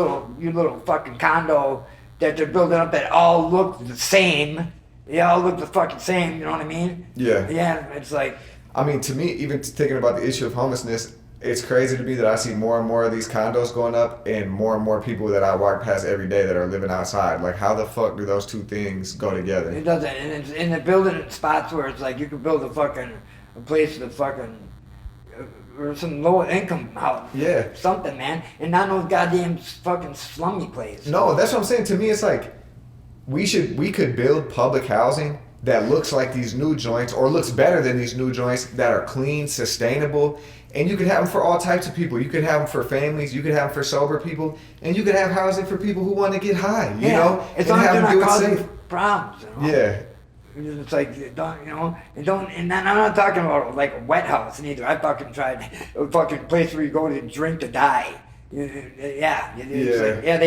Speaker 3: little fucking condo that they're building up that all look the same. They all look the fucking same, you know what I mean?
Speaker 2: Yeah.
Speaker 3: Yeah, it's like...
Speaker 2: I mean, to me, even thinking about the issue of homelessness, it's crazy to me that I see more and more of these condos going up and more people that I walk past every day that are living outside. Like, how the fuck do those two things go together?
Speaker 3: It doesn't. And they're building in spots where it's like you could build a place with a fucking... or some low income house.
Speaker 2: Yeah.
Speaker 3: Something, man. And not no goddamn fucking slummy place.
Speaker 2: No, that's what I'm saying. To me, it's like we could build public housing that looks like these new joints or looks better than these new joints that are clean, sustainable, and you could have them for all types of people. You could have them for families, you could have them for sober people, and you could have housing for people who want to get high, you know?
Speaker 3: It's
Speaker 2: and
Speaker 3: not
Speaker 2: have them do it
Speaker 3: causing
Speaker 2: safe.
Speaker 3: problems, you know?
Speaker 2: Yeah.
Speaker 3: It's like, and I'm not talking about like a wet house neither. I fucking tried a fucking place where you go to drink to die. They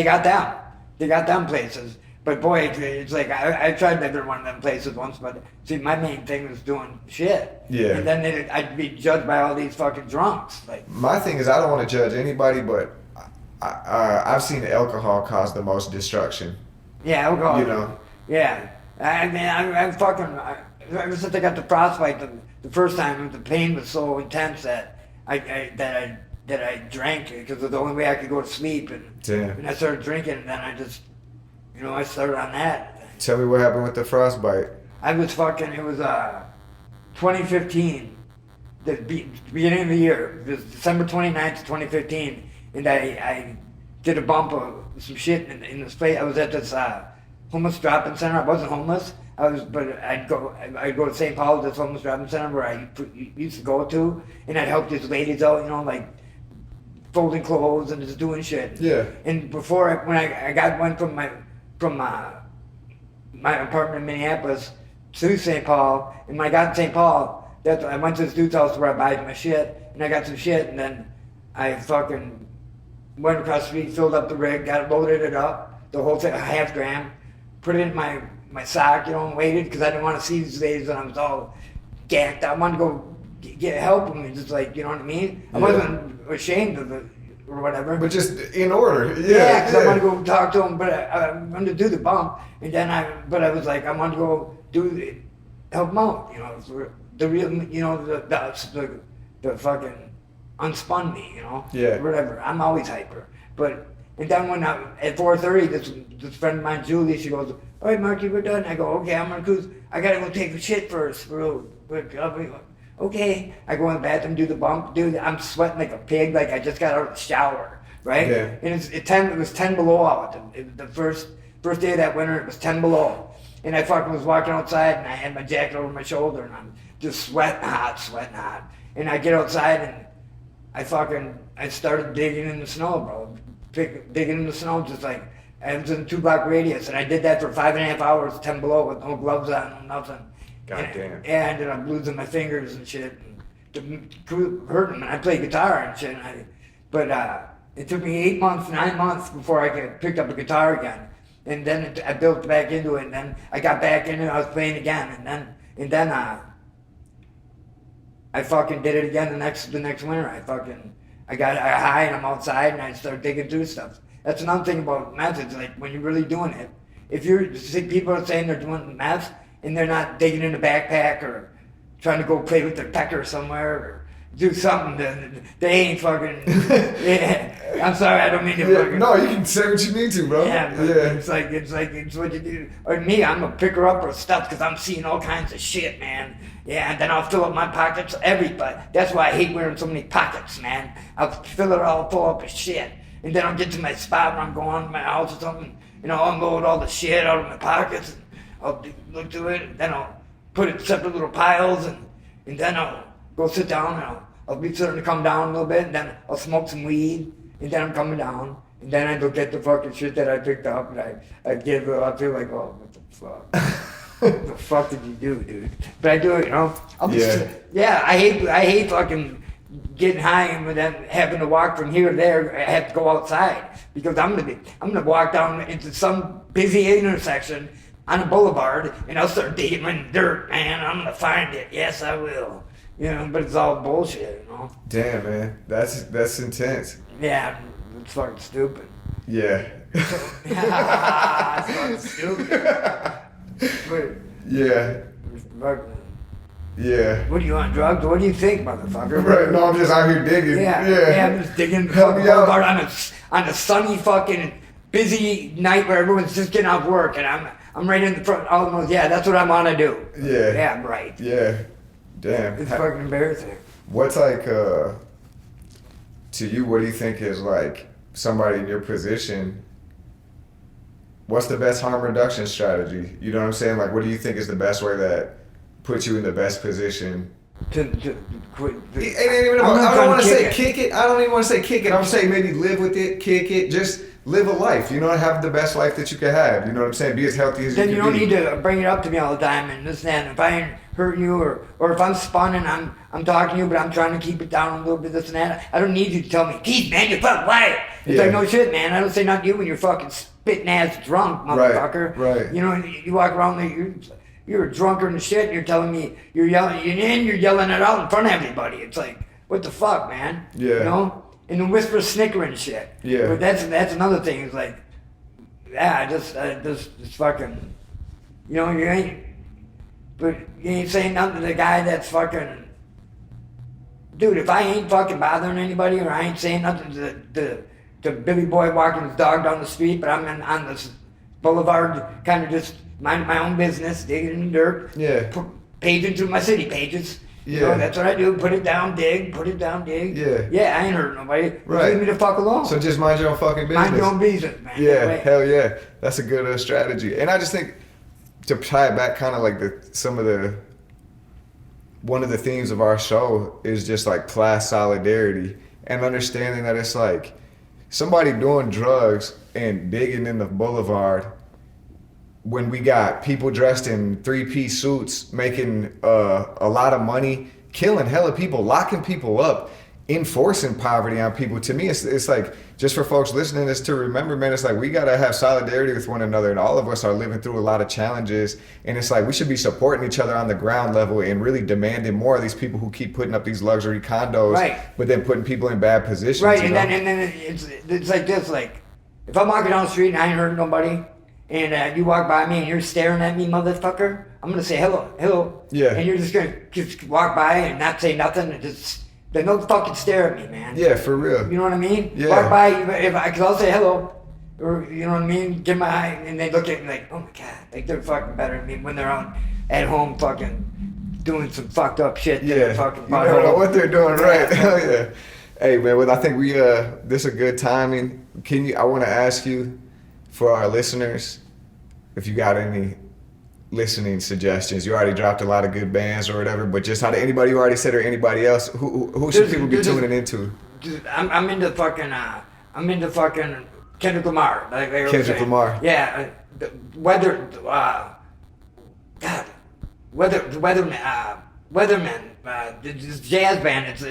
Speaker 3: got them. They got them places. But boy, it's like, I tried every one of them places once, but see, my main thing was doing shit.
Speaker 2: Yeah.
Speaker 3: And then I'd be judged by all these fucking drunks. Like,
Speaker 2: my thing is, I don't want to judge anybody, but I've seen alcohol cause the most destruction.
Speaker 3: Yeah, alcohol.
Speaker 2: You know?
Speaker 3: Yeah. I mean, ever since I got the frostbite the first time, the pain was so intense that I drank it because it was the only way I could go to sleep. And I started drinking, and then I just, I started on that.
Speaker 2: Tell me what happened with the frostbite.
Speaker 3: It was 2015, the beginning of the year. It was December 29th, 2015, and I did a bump of some shit in this place. I was at this homeless drop-in center. I wasn't homeless. But I'd go to St. Paul, this homeless drop-in center where I used to go to, and I'd help these ladies out, like folding clothes and just doing shit.
Speaker 2: Yeah.
Speaker 3: And when I went from my apartment in Minneapolis to St. Paul, and when I got to St. Paul, I went to this dude's house where I buy my shit, and I got some shit, and then I fucking went across the street, filled up the rig, loaded it up, the whole thing, a half gram, put it in my sock, and waited because I didn't want to see these ladies and I was all gacked. I wanted to go get help them, just like, you know what I mean? I wasn't ashamed of it or whatever.
Speaker 2: But just in order.
Speaker 3: Yeah, because I wanted to go talk to them, but I wanted to do the bump, and then I was like, I wanted to go help them out, the real, the fucking unspun me,
Speaker 2: Yeah.
Speaker 3: Whatever. I'm always hyper. And then when at 4:30, this friend of mine, Julie, she goes, "All right, Marky, we're done." I go, "Okay, I'm gonna cruise. I gotta go take a shit first, bro." Okay. I go in the bathroom, do the bump. Dude, I'm sweating like a pig, like I just got out of the shower, right?
Speaker 2: Yeah.
Speaker 3: And it was 10 below out. The first day of that winter, it was 10 below. And I fucking was walking outside, and I had my jacket over my shoulder, and I'm just sweating hot. And I get outside, and I started digging in the snow, bro. Digging in the snow, just like, I was in a 2-block radius, and I did that for 5.5 hours, 10 below, with no gloves on, no nothing.
Speaker 2: Goddamn.
Speaker 3: And I ended up losing my fingers and shit, and hurting. And I play guitar and shit. But it took me 9 months before I picked up a guitar again. And then I built back into it, and then I got back into it, I was playing again, and then I fucking did it again the next winter. I got high, and I'm outside, and I started digging through stuff. That's another thing about meth. It's like when you're really doing it. If you see people are saying they're doing meth and they're not digging in a backpack or trying to go play with their pecker somewhere or do something, then they ain't fucking. Yeah. I'm sorry, I don't mean to.
Speaker 2: Yeah, no, you can say what you need to, bro.
Speaker 3: Yeah, it's what you do. Or me, I'm a picker up of stuff because I'm seeing all kinds of shit, man. Yeah, and then I'll fill up my pockets. That's why I hate wearing so many pockets, man. I'll fill it all full up with shit. And then I'll get to my spot when I'm going to my house or something, and I'll unload all the shit out of my pockets, and I'll look through it, and then I'll put it in separate little piles, and then I'll go sit down, and I'll be starting to come down a little bit, and then I'll smoke some weed, and then I'm coming down, and then I look at the fucking shit that I picked up, and I feel like, oh, what the fuck? What the fuck did you do, dude? But I do it, you know. I hate fucking getting high and then having to walk from here to there. I have to go outside because I'm gonna walk down into some busy intersection on a boulevard and I'll start digging in dirt, man. I'm gonna find it. Yes, I will. You know, but it's all bullshit, you know.
Speaker 2: Damn, man, that's intense.
Speaker 3: Yeah, it's fucking stupid.
Speaker 2: Yeah.
Speaker 3: It's fucking stupid. But,
Speaker 2: yeah. Yeah.
Speaker 3: What do you want, drugs? What do you think, motherfucker?
Speaker 2: Right, no, I'm just out here digging.
Speaker 3: Yeah, I'm just digging the fucking boulevard on a sunny fucking busy night where everyone's just getting off work and I'm right in the front almost. Yeah, that's what I want to do.
Speaker 2: Yeah.
Speaker 3: Yeah, I'm right.
Speaker 2: Yeah. Damn.
Speaker 3: It's fucking embarrassing.
Speaker 2: What's like, to you, what do you think is like somebody in your position? What's the best harm reduction strategy? You know what I'm saying? Like, what do you think is the best way that puts you in the best position?
Speaker 3: To quit.
Speaker 2: I don't want to say kick it. I don't even want to say kick it. I'm saying maybe live with it, kick it, just live a life. You know, have the best life that you can have. You know what I'm saying? Be as healthy as you can be.
Speaker 3: Then you don't need to bring it up to me all the time and this and that. If I ain't hurting you or if I'm spun and I'm talking to you, but I'm trying to keep it down a little bit, this and that, I don't need you to tell me, Keith, man, you're fucking liar. It's like, no shit, man. I don't say nothing to you when you're fucking spitting ass drunk, motherfucker.
Speaker 2: Right.
Speaker 3: You know, you walk around there, you're a drunkard and shit, and you're telling me you're yelling it out in front of everybody. It's like, what the fuck, man?
Speaker 2: Yeah.
Speaker 3: You know? And the whisper snickering shit.
Speaker 2: Yeah.
Speaker 3: But that's another thing. It's like, yeah, just fucking, you know, you ain't saying nothing to the guy that's fucking, dude, if I ain't fucking bothering anybody or I ain't saying nothing to Billy Boy walking his dog down the street, but I'm on this boulevard kind of just minding my own business, digging in the dirt, paging through my city pages. You know, that's what I do. Put it down, dig. Yeah, I ain't hurting nobody.
Speaker 2: Right.
Speaker 3: Leave me the fuck alone.
Speaker 2: So just mind your own fucking business.
Speaker 3: Mind your own business, man.
Speaker 2: Yeah, hell yeah. That's a good strategy. And I just think to tie it back kind of like one of the themes of our show is just like class solidarity and understanding that it's like somebody doing drugs and digging in the boulevard when we got people dressed in 3-piece suits making a lot of money, killing hella people, locking people up, enforcing poverty on people. To me, it's like, just for folks listening, is to remember, man, it's like we gotta have solidarity with one another, and all of us are living through a lot of challenges, and it's like we should be supporting each other on the ground level and really demanding more of these people who keep putting up these luxury condos, but then putting people in bad positions.
Speaker 3: Right, and then it's like this, like, if I'm walking down the street and I ain't hurting nobody, and you walk by me and you're staring at me, motherfucker, I'm gonna say hello. Yeah. And you're just gonna just walk by and not say nothing and just don't fucking stare at me, man.
Speaker 2: Yeah, for real.
Speaker 3: You know what I mean?
Speaker 2: Yeah.
Speaker 3: Walk by, cause I'll say hello, or you know what I mean? Give my eye, and they look at me like, oh my god, like they're fucking better than me when they're out at home fucking doing some fucked up shit.
Speaker 2: Yeah.
Speaker 3: Fucking
Speaker 2: you don't know what they're doing, right? Hell yeah. Hey man, well I think this is a good timing. I want to ask you, for our listeners, if you got any listening suggestions. You already dropped a lot of good bands or whatever, but just anybody you already said or anybody else, who should people be tuning into?
Speaker 3: I'm into fucking Kendrick Lamar. Like
Speaker 2: Kendrick Lamar.
Speaker 3: Yeah, Weatherman. This jazz band. It's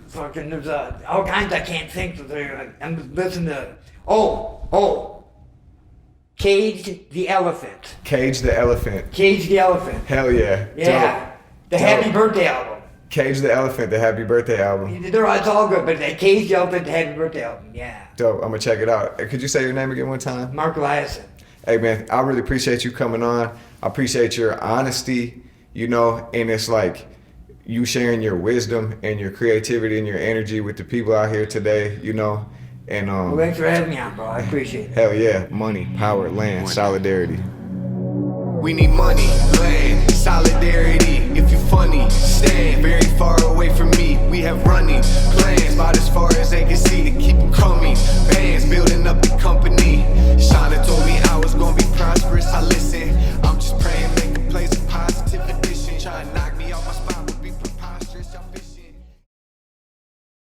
Speaker 3: fucking. There's all kinds I can't think of. I'm listening to. Cage the Elephant.
Speaker 2: Cage the Elephant.
Speaker 3: Cage the Elephant.
Speaker 2: Hell yeah.
Speaker 3: Yeah.
Speaker 2: Dope.
Speaker 3: The Happy Birthday album.
Speaker 2: Cage the Elephant, the Happy Birthday album.
Speaker 3: It's all good, but the Cage the Elephant, the Happy Birthday album, yeah.
Speaker 2: Dope. I'm gonna check it out. Could you say your name again one time?
Speaker 3: Mark Eliason.
Speaker 2: Hey man, I really appreciate you coming on. I appreciate your honesty, and it's like you sharing your wisdom and your creativity and your energy with the people out here today, And
Speaker 3: well, thanks for having me on, bro. I appreciate it.
Speaker 2: Hell yeah. Money, power, land, solidarity.
Speaker 1: We need money, land, solidarity. If you